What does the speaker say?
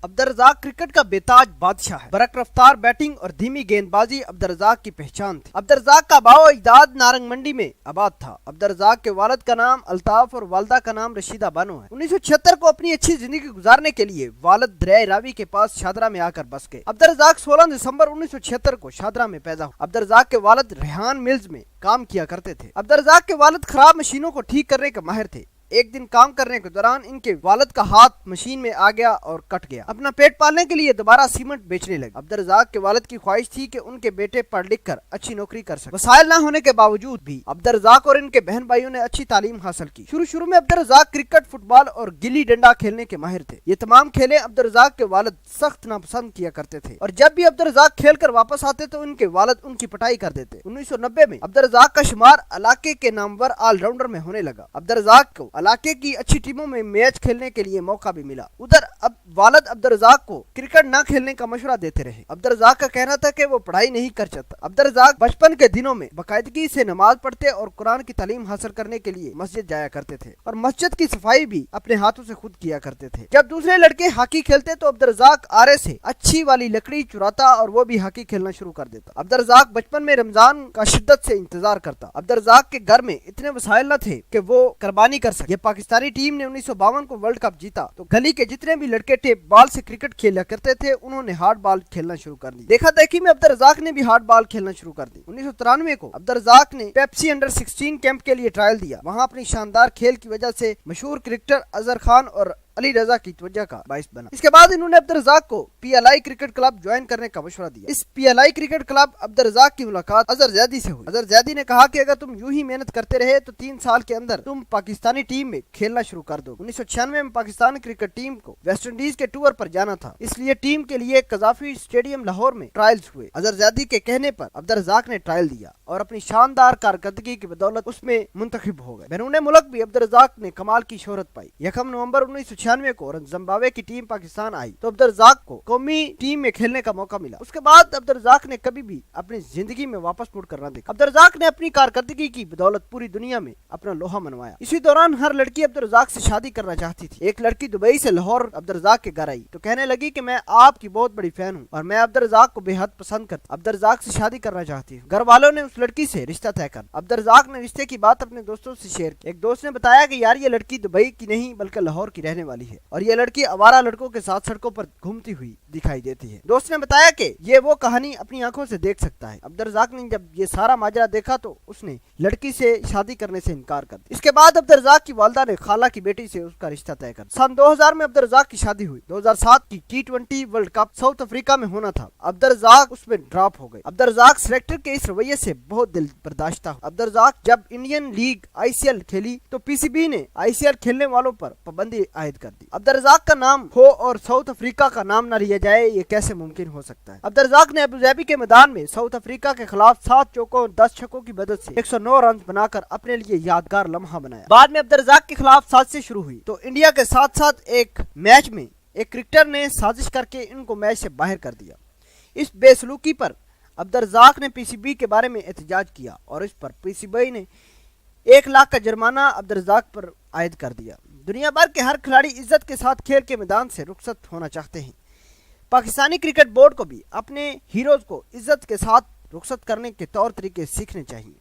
Abdul Razzaq cricket کا بےتاج بادشاہ ہے۔ برق رفتار بیٹنگ اور دھیمی گیند بازی عبدالرزاق کی پہچان تھی۔ عبدالرزاق کا باؤ اجداد نارنگ منڈی میں آباد تھا۔ عبدالرزاق کے والد کا نام الطاف اور والدہ کا نام رشیدہ بانو ہے۔ 1976 کو اپنی اچھی زندگی گزارنے کے لیے والد دریائے راوی کے پاس شادرہ میں آ کر بس گئے۔ عبدالرزاق 16 دسمبر 1976 کو شادرہ میں پیدا ہوئے۔ عبدالرزاق کے والد ریحان ملز میں کام کیا کرتے تھے۔ عبدالرزاق کے والد خراب مشینوں کو ٹھیک کرنے کے ماہر تھے۔ ایک دن کام کرنے کے دوران ان کے والد کا ہاتھ مشین میں آ گیا اور کٹ گیا۔ اپنا پیٹ پالنے کے لیے دوبارہ سیمنٹ بیچنے لگے۔ عبدالرزاق کے والد کی خواہش تھی کہ ان کے بیٹے پڑھ لکھ کر اچھی نوکری کر سکے۔ وسائل نہ ہونے کے باوجود بھی عبدالرزاق اور ان کے بہن بھائیوں نے اچھی تعلیم حاصل کی۔ شروع میں عبدالرزاق کرکٹ، فٹ بال اور گلی ڈنڈا کھیلنے کے ماہر تھے۔ یہ تمام کھیلیں عبدالرزاق کے والد سخت ناپسند کیا کرتے تھے اور جب بھی عبدالرزاق کھیل کر واپس آتے تو ان کے والد ان کی پٹائی کر دیتے۔ 1990 میں عبدالرزاق کا شمار علاقے کے نامور آل راؤنڈر میں ہونے لگا۔ عبدالرزاق کو علاقے کی اچھی ٹیموں میں میچ کھیلنے کے لیے موقع بھی ملا۔ ادھر والد عبدالرزاق کو کرکٹ نہ کھیلنے کا مشورہ دیتے رہے۔ عبدالرزاق کا کہنا تھا کہ وہ پڑھائی نہیں کر سکتا۔ عبدالرزاق بچپن کے دنوں میں باقاعدگی سے نماز پڑھتے اور قرآن کی تعلیم حاصل کرنے کے لیے مسجد جایا کرتے تھے اور مسجد کی صفائی بھی اپنے ہاتھوں سے خود کیا کرتے تھے۔ جب دوسرے لڑکے ہاکی کھیلتے تو عبدالرزاق آرے سے اچھی والی لکڑی چراتا اور وہ بھی ہاکی کھیلنا شروع کر دیتا۔ عبدالرزاق بچپن میں رمضان کا شدت سے انتظار کرتا۔ عبدالرزاق کے گھر میں اتنے وسائل نہ تھے کہ وہ قربانی کر سکے۔ پاکستانی ٹیم نے 1952 کو ورلڈ کپ جیتا تو گلی کے جتنے بھی لڑکے ٹیپ بال سے کرکٹ کھیلا کرتے تھے انہوں نے ہارڈ بال کھیلنا شروع کر دی۔ دیکھا دیکھی میں عبدالرزاق نے بھی ہارڈ بال کھیلنا شروع کر دی۔ 1993 کو عبدالرزاق نے پیپسی انڈر 16 کیمپ کے لیے ٹرائل دیا۔ وہاں اپنی شاندار کھیل کی وجہ سے مشہور کرکٹر اظہر خان اور علی رضا کی توجہ کا باعث بنا۔ اس کے بعد انہوں نے عبدالرزاق کو P L I cricket club join کرنے کا مشورہ دیا۔ اس P L I cricket club Abdul Razzaq کی ملاقات اظہر زیدی سے ہوئی۔ اظہر زیدی نے کہا کہ اگر تم یوں ہی محنت کرتے رہے تو 3 سال کے اندر تم پاکستانی ٹیم میں کھیلنا شروع کر دو۔ 1996 میں پاکستان کرکٹ ٹیم کو ویسٹ انڈیز کے ٹور پر جانا تھا، اس لیے ٹیم کے لیے قذافی اسٹیڈیم لاہور میں ٹرائلز ہوئے۔ اظہر زیدی کے کہنے پر عبدالرزاق نے ٹرائل دیا اور اپنی شاندار کارکردگی کی بدولت اس میں منتخب ہو گئے۔ بیرون ملک بھی عبدالرزاق نے کمال کی شہرت پائی۔ 1 نومبر 1996 کو زمبابوے کی ٹیم پاکستان آئی تو عبدالرزاق کو قومی ٹیم میں کھیلنے کا موقع ملا۔ اس کے بعد عبدالرزاق نے کبھی بھی اپنی زندگی میں واپس مڑ کر نہ دیکھا۔ عبدالرزاق نے اپنی کارکردگی کی بدولت پوری دنیا میں اپنا لوہا منوایا۔ اسی دوران ہر لڑکی عبدالرزاق سے شادی کرنا چاہتی تھی۔ ایک لڑکی دبئی سے لاہور عبدالرزاق کے گھر آئی تو کہنے لگی کہ میں آپ کی بہت بڑی فین ہوں اور میں عبدالرزاق کو بے حد پسند کرتا، عبدالرزاق سے شادی کرنا چاہتی ہوں۔ گھر والوں نے اس لڑکی سے رشتہ طے کر۔ عبدالرزاق نے رشتے کی بات اپنے دوستوں سے شیئر کی۔ ایک دوست نے بتایا کہ یار یہ لڑکی دبئی کی نہیں بلکہ لاہور کی رہنے والی ہے اور یہ لڑکی آوارہ لڑکوں کے ساتھ سڑکوں پر گھومتی ہوئی دکھائی دیتی ہے۔ دوست نے بتایا کہ یہ وہ کہانی اپنی آنکھوں سے دیکھ سکتا ہے۔ عبدالرزاق نے جب یہ سارا ماجرا دیکھا تو اس نے لڑکی سے شادی کرنے سے انکار کر دیا۔ اس کے بعد عبدالرزاق کی والدہ نے خالہ کی بیٹی سے اس کا رشتہ طے کر دیا۔ سن 2000 میں عبدالرزاق کی شادی ہوئی۔ 2007 کی T20 world cup South Africa میں ہونا تھا۔ عبدالرزاق اس میں ڈراپ ہو گئے۔ عبدالرزاق سلیکٹر کے اس رویے سے بہت دل برداشتہ ہوا۔ عبدالرزاق جب انڈین لیگ ICL کھیلی تو PCB نے ICL کھیلنے والوں پر پابندی عائد کر دی۔ عبدالرزاق کا نام ہو اور ساؤتھ افریقہ کا نام نہ لیا جائے، یہ کیسے ممکن ہو سکتا ہے؟ عبدالرزاق نے ابوظہبی کے میدان میں ساؤتھ افریقہ کے خلاف 7 چوکوں 10 چھکوں کی مدد سے 109 رنز بنا کر اپنے لیے یادگار لمحہ بنایا۔ بعد میں عبدالرزاق کے خلاف سازشیں شروع ہوئی تو انڈیا کے ساتھ ساتھ ایک میچ میں ایک کرکٹر نے سازش کر کے ان کو میچ سے باہر کر دیا۔ اس بے سلوکی پر عبدالرزاق نے PCB کے بارے میں احتجاج کیا اور اس پر PCB نے 1 لاکھ کا جرمانہ عبدالرزاق پر عائد کر دیا۔ دنیا بھر کے ہر کھلاڑی عزت کے ساتھ کھیل کے میدان سے رخصت ہونا چاہتے ہیں۔ پاکستانی کرکٹ بورڈ کو بھی اپنے ہیروز کو عزت کے ساتھ رخصت کرنے کے طور طریقے سیکھنے چاہیے۔